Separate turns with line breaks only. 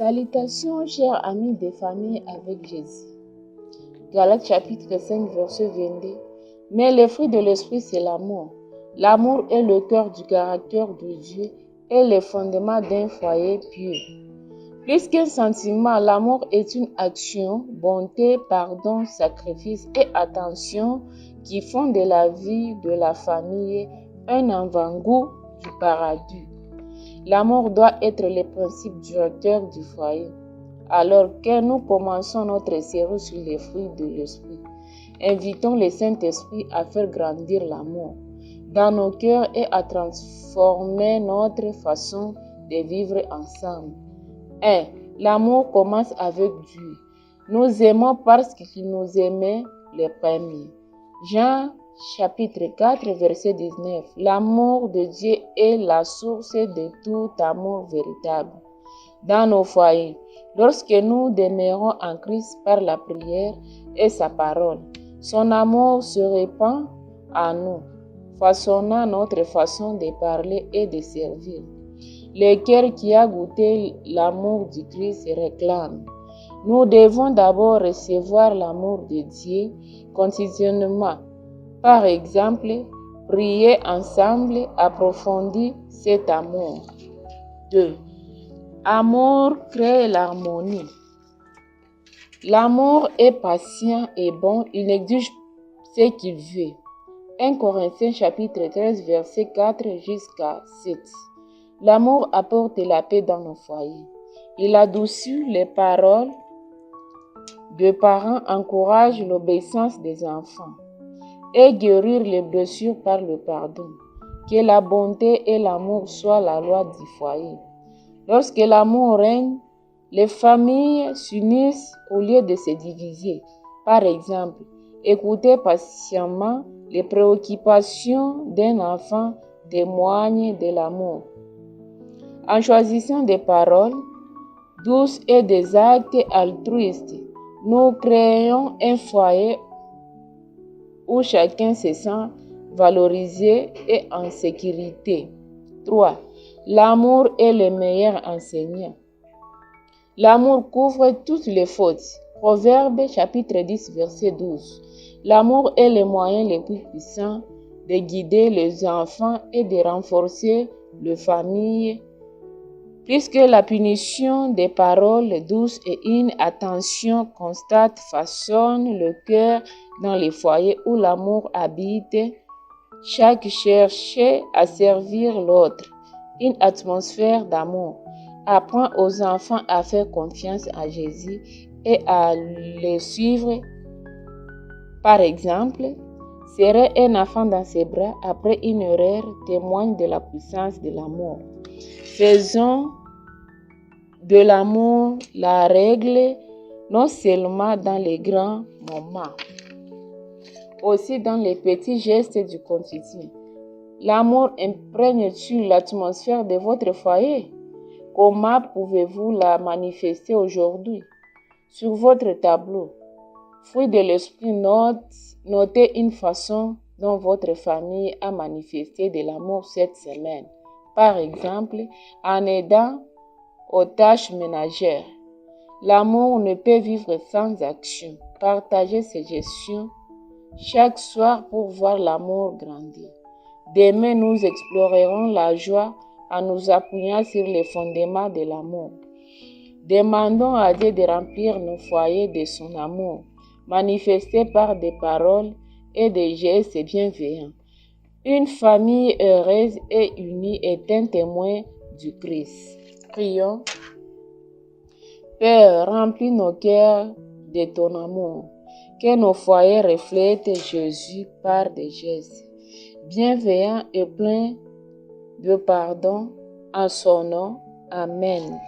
Salutations, chers amis des familles avec Jésus. Galates chapitre 5, verset 22. Mais le fruit de l'esprit, c'est l'amour. L'amour est le cœur du caractère de Dieu et le fondement d'un foyer pieux. Plus qu'un sentiment, l'amour est une action, bonté, pardon, sacrifice et attention qui font de la vie de la famille un avant-goût du paradis. L'amour doit être le principe directeur du foyer. Alors que nous commençons notre série sur les fruits de l'esprit, invitons le Saint-Esprit à faire grandir l'amour dans nos cœurs et à transformer notre façon de vivre ensemble. 1. L'amour commence avec Dieu. Nous aimons parce qu'il nous aimait les premiers. Jean chapitre 4, verset 19. L'amour de Dieu est la source de tout amour véritable. Dans nos foyers, lorsque nous demeurons en Christ par la prière et sa parole, son amour se répand en nous, façonnant notre façon de parler et de servir. Le cœur qui a goûté l'amour du Christ réclame. Nous devons d'abord recevoir l'amour de Dieu quotidiennement. Par exemple, prier ensemble approfondit cet amour. 2. Amour crée l'harmonie. L'amour est patient et bon, il exige ce qu'il veut. 1 Corinthiens chapitre 13, verset 4 jusqu'à 7. L'amour apporte la paix dans nos foyers. Il adoucit les paroles de parents, encourage l'obéissance des enfants et guérir les blessures par le pardon. Que la bonté et l'amour soient la loi du foyer. Lorsque l'amour règne, les familles s'unissent au lieu de se diviser. Par exemple, écouter patiemment les préoccupations d'un enfant témoigne de l'amour. En choisissant des paroles douces et des actes altruistes, nous créons un foyer où chacun se sent valorisé et en sécurité. 3. L'amour est le meilleur enseignant. L'amour couvre toutes les fautes. Proverbe chapitre 10, verset 12. L'amour est le moyen le plus puissant de guider les enfants et de renforcer les familles. Puisque la punition des paroles douces et une attention constante façonnent le cœur dans les foyers où l'amour habite, chaque cherche à servir l'autre. Une atmosphère d'amour apprend aux enfants à faire confiance à Jésus et à le suivre. Par exemple, serrer un enfant dans ses bras après une erreur témoigne de la puissance de l'amour. Faisons de l'amour la règle, non seulement dans les grands moments, aussi dans les petits gestes du quotidien. L'amour imprègne-t-il l'atmosphère de votre foyer? Comment pouvez-vous la manifester aujourd'hui? Sur votre tableau, fruit de l'esprit, notez une façon dont votre famille a manifesté de l'amour cette semaine. Par exemple, en aidant aux tâches ménagères. L'amour ne peut vivre sans action. Partagez ces gestions chaque soir pour voir l'amour grandir. Demain, nous explorerons la joie en nous appuyant sur les fondements de l'amour. Demandons à Dieu de remplir nos foyers de son amour, manifesté par des paroles et des gestes bienveillants. Une famille heureuse et unie est un témoin du Christ. Prions. Père, remplis nos cœurs de ton amour. Que nos foyers reflètent Jésus par des gestes bienveillants et pleins de pardon. En son nom, Amen.